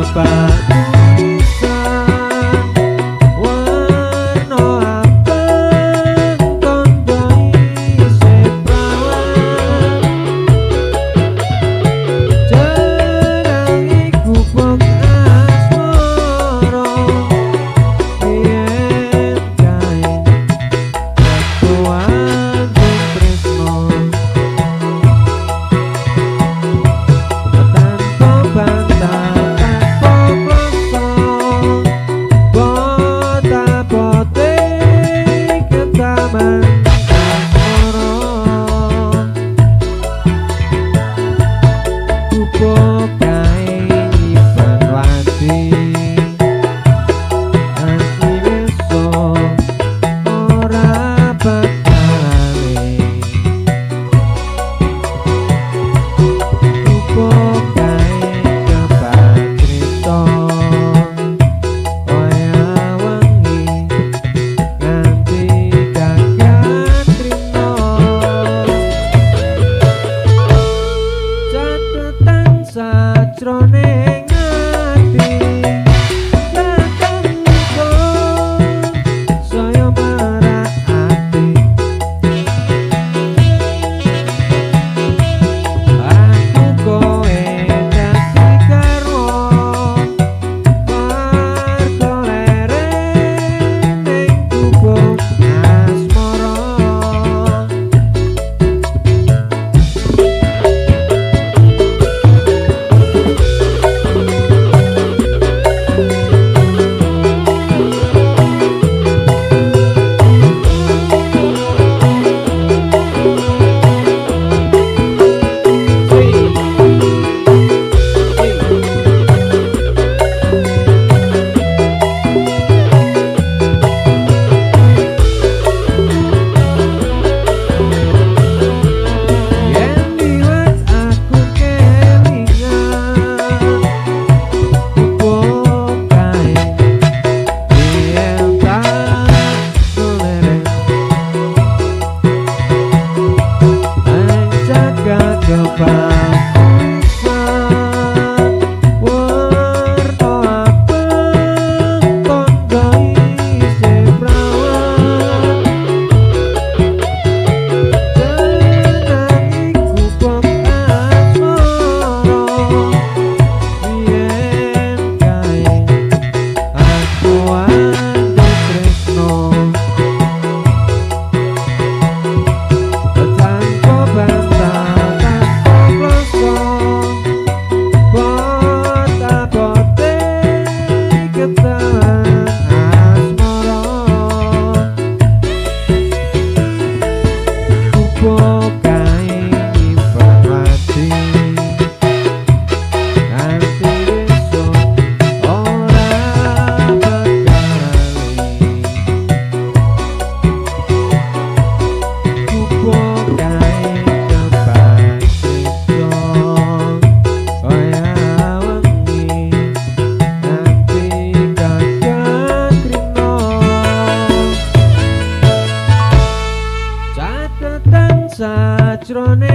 kebak tulisan Warno abang tondo isih perawan Jenenge Gubuk Asmoro Biyen kae Tuan tresno tanpa bantah tanpa kloso Bot-abote ketaman Asmoro Gubuk kae nyimpen wadi Asli besok ora bakale Gubuk kae kebak crita kaya wengi nganti cagak trino catetan sajroning ati lakon nggo saya marak ati aku kowe dadi garwa warga leren ning Gubuk Asmoro yen liwat aku kelingan Gubuk kae Biyen tak leren nang cagak kebak tulisan Warno abang tondo isih perawan Jenenge Gubuk Asmoro Biyen kae aku andum tresno tanpa bantah tanpa kloso Bot-abote ketaman Asmoro Gubuk kae nyimpen wadi nganti besok ora bakale Gubuk kae kebak crita kaya wengi nganti cagak trino catetan sajroning